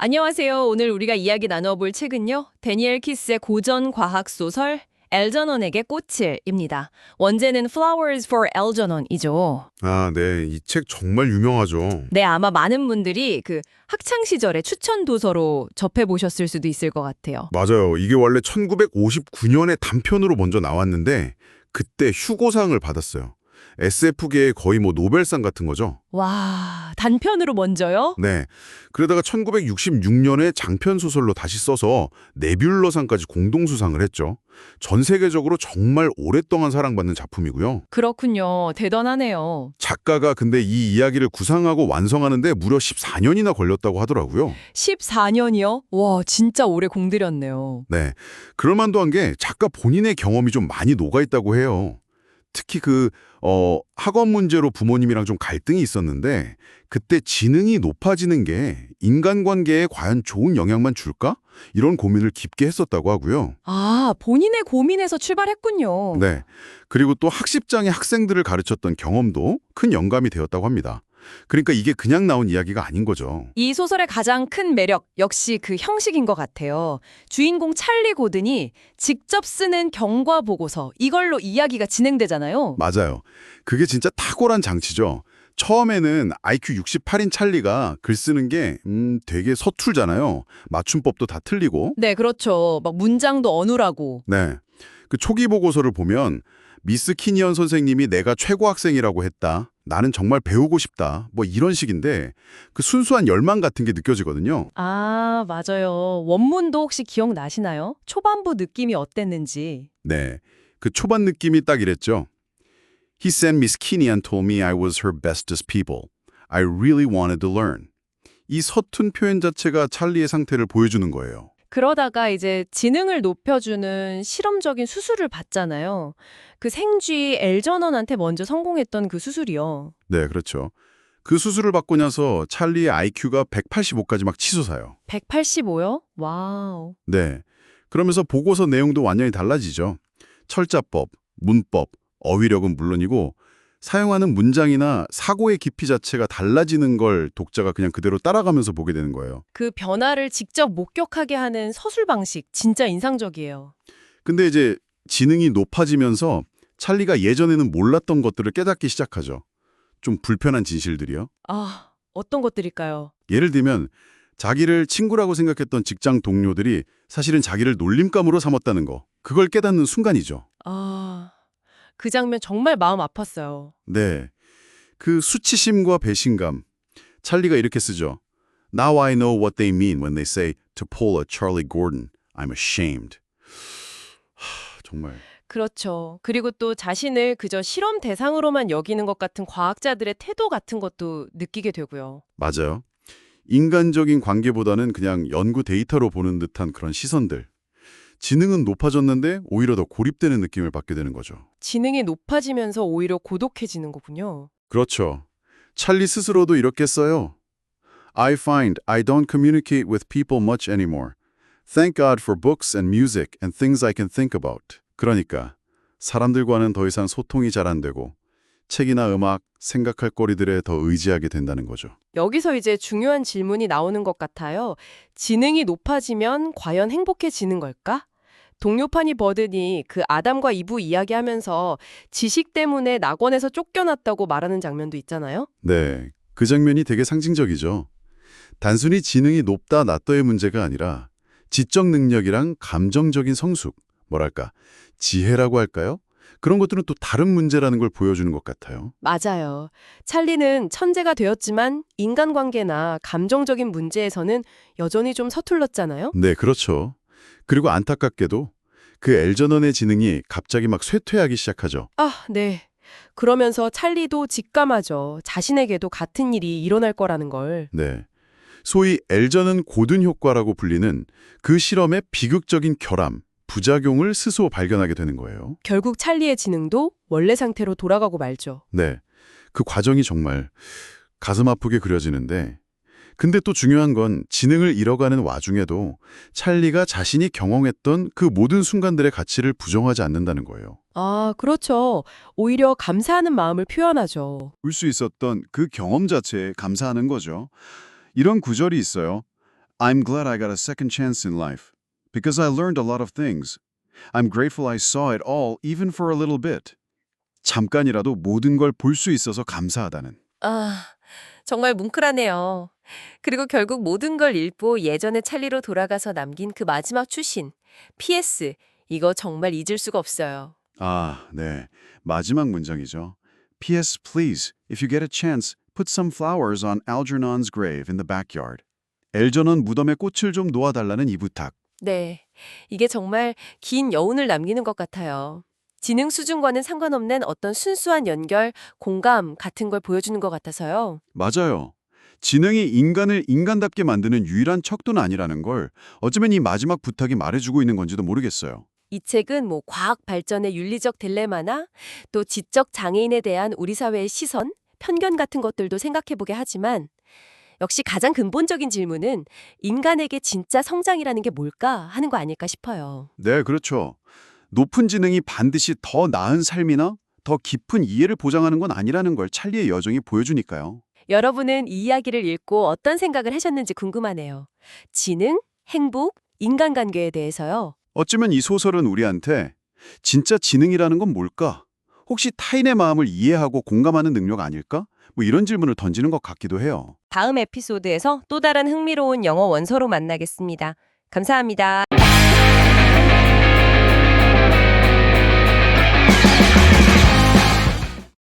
안녕하세요. 오늘 우리가 이야기 나눠볼 책은요. 데니엘 키스의 고전 과학 소설 엘저넌에게 꽃을입니다. 원제는 Flowers for Algernon이죠. 아, 네. 이 책 정말 유명하죠. 네, 아마 많은 분들이 학창 시절에 추천 도서로 접해 보셨을 수도 있을 것 같아요. 맞아요. 이게 원래 1959년에 단편으로 먼저 나왔는데 그때 휴고상을 받았어요. SF계의 거의 노벨상 같은 거죠. 와, 단편으로 먼저요? 네. 그러다가 1966년에 장편 소설로 다시 써서 네뷸러상까지 공동 수상을 했죠. 전 세계적으로 정말 오랫동안 사랑받는 작품이고요. 그렇군요. 대단하네요. 작가가 근데 이 이야기를 구상하고 완성하는데 무려 14년이나 걸렸다고 하더라고요. 14년이요? 와, 진짜 오래 공들였네요. 네. 그럴 만도 한 게 작가 본인의 경험이 좀 많이 녹아있다고 해요. 특히 학업 문제로 부모님이랑 좀 갈등이 있었는데 그때 지능이 높아지는 게 인간관계에 과연 좋은 영향만 줄까? 이런 고민을 깊게 했었다고 하고요. 아, 본인의 고민에서 출발했군요. 네. 그리고 또 학습장에 학생들을 가르쳤던 경험도 큰 영감이 되었다고 합니다. 그러니까 이게 그냥 나온 이야기가 아닌 거죠. 이 소설의 가장 큰 매력 역시 그 형식인 것 같아요. 주인공 찰리 고든이 직접 쓰는 경과 보고서 이걸로 이야기가 진행되잖아요. 맞아요. 그게 진짜 탁월한 장치죠. 처음에는 IQ 68인 찰리가 글 쓰는 게 되게 서툴잖아요. 맞춤법도 다 틀리고. 네, 그렇죠. 막 문장도 어눌하고. 네. 그 초기 보고서를 보면 미스 키니언 선생님이 내가 최고 학생이라고 했다. 나는 정말 배우고 싶다. 이런 식인데 그 순수한 열망 같은 게 느껴지거든요. 아, 맞아요. 원문도 혹시 기억나시나요? 초반부 느낌이 어땠는지. 네. 그 초반 느낌이 딱 이랬죠. He said Miss Kinian told me I was her bestest pupil. I really wanted to learn. 이 서툰 표현 자체가 찰리의 상태를 보여주는 거예요. 그러다가 이제 지능을 높여주는 실험적인 수술을 받잖아요. 그 생쥐 엘저넌한테 먼저 성공했던 그 수술이요. 네, 그렇죠. 그 수술을 받고 나서 찰리의 IQ가 185까지 막 치솟아요. 185요? 와우. 네. 그러면서 보고서 내용도 완전히 달라지죠. 철자법, 문법, 어휘력은 물론이고 사용하는 문장이나 사고의 깊이 자체가 달라지는 걸 독자가 그냥 그대로 따라가면서 보게 되는 거예요. 그 변화를 직접 목격하게 하는 서술 방식 진짜 인상적이에요. 근데 이제 지능이 높아지면서 찰리가 예전에는 몰랐던 것들을 깨닫기 시작하죠. 좀 불편한 진실들이요. 아, 어떤 것들일까요? 예를 들면 자기를 친구라고 생각했던 직장 동료들이 사실은 자기를 놀림감으로 삼았다는 거. 그걸 깨닫는 순간이죠. 아, 그 장면 정말 마음 아팠어요. 네. 그 수치심과 배신감. 찰리가 이렇게 쓰죠. Now I know what they mean when they say to pull a Charlie Gordon. I'm ashamed. 정말. 그렇죠. 그리고 또 자신을 그저 실험 대상으로만 여기는 것 같은 과학자들의 태도 같은 것도 느끼게 되고요. 맞아요. 인간적인 관계보다는 그냥 연구 데이터로 보는 듯한 그런 시선들. 지능은 높아졌는데 오히려 더 고립되는 느낌을 받게 되는 거죠. 지능이 높아지면서 오히려 고독해지는 거군요. 그렇죠. 찰리 스스로도 이렇게 써요. I find I don't communicate with people much anymore. Thank God for books and music and things I can think about. 그러니까 사람들과는 더 이상 소통이 잘 안 되고 책이나 음악, 생각할 거리들에 더 의지하게 된다는 거죠. 여기서 이제 중요한 질문이 나오는 것 같아요. 지능이 높아지면 과연 행복해지는 걸까? 동료 파니 버든이 그 아담과 이브 이야기하면서 지식 때문에 낙원에서 쫓겨났다고 말하는 장면도 있잖아요. 네, 그 장면이 되게 상징적이죠. 단순히 지능이 높다 낮다의 문제가 아니라 지적 능력이랑 감정적인 성숙, 뭐랄까, 지혜라고 할까요? 그런 것들은 또 다른 문제라는 걸 보여주는 것 같아요. 맞아요. 찰리는 천재가 되었지만 인간관계나 감정적인 문제에서는 여전히 좀 서툴렀잖아요. 네, 그렇죠. 그리고 안타깝게도 그 엘저넌의 지능이 갑자기 막 쇠퇴하기 시작하죠. 아, 네. 그러면서 찰리도 직감하죠. 자신에게도 같은 일이 일어날 거라는 걸. 네. 소위 엘저넌 고든 효과라고 불리는 그 실험의 비극적인 결함, 부작용을 스스로 발견하게 되는 거예요. 결국 찰리의 지능도 원래 상태로 돌아가고 말죠. 네. 그 과정이 정말 가슴 아프게 그려지는데 근데 또 중요한 건 지능을 잃어가는 와중에도 찰리가 자신이 경험했던 그 모든 순간들의 가치를 부정하지 않는다는 거예요. 아, 그렇죠. 오히려 감사하는 마음을 표현하죠. 울 수 있었던 그 경험 자체에 감사하는 거죠. 이런 구절이 있어요. I'm glad I got a second chance in life. Because I learned a lot of things. I'm grateful I saw it all, even for a little bit. 잠깐이라도 모든 걸 볼 수 있어서 감사하다는. 아, 정말 뭉클하네요. 그리고 결국 모든 걸 읽고 예전의 찰리로 돌아가서 남긴 그 마지막 추신, PS, 이거 정말 잊을 수가 없어요. 아, 네. 마지막 문장이죠. P.S. Please, if you get a chance, put some flowers on Algernon's grave in the backyard. 엘저넌 무덤에 꽃을 좀 놓아달라는 이 부탁. 네, 이게 정말 긴 여운을 남기는 것 같아요. 지능 수준과는 상관없는 어떤 순수한 연결, 공감 같은 걸 보여주는 것 같아서요. 맞아요. 지능이 인간을 인간답게 만드는 유일한 척도는 아니라는 걸 어쩌면 이 마지막 부탁이 말해주고 있는 건지도 모르겠어요. 이 책은 뭐 과학 발전의 윤리적 딜레마나 또 지적 장애인에 대한 우리 사회의 시선, 편견 같은 것들도 생각해보게 하지만 역시 가장 근본적인 질문은 인간에게 진짜 성장이라는 게 뭘까 하는 거 아닐까 싶어요. 네, 그렇죠. 높은 지능이 반드시 더 나은 삶이나 더 깊은 이해를 보장하는 건 아니라는 걸 찰리의 여정이 보여주니까요. 여러분은 이 이야기를 읽고 어떤 생각을 하셨는지 궁금하네요. 지능, 행복, 인간관계에 대해서요. 어쩌면 이 소설은 우리한테 진짜 지능이라는 건 뭘까? 혹시 타인의 마음을 이해하고 공감하는 능력 아닐까? 뭐 이런 질문을 던지는 것 같기도 해요. 다음 에피소드에서 또 다른 흥미로운 영어 원서로 만나겠습니다. 감사합니다.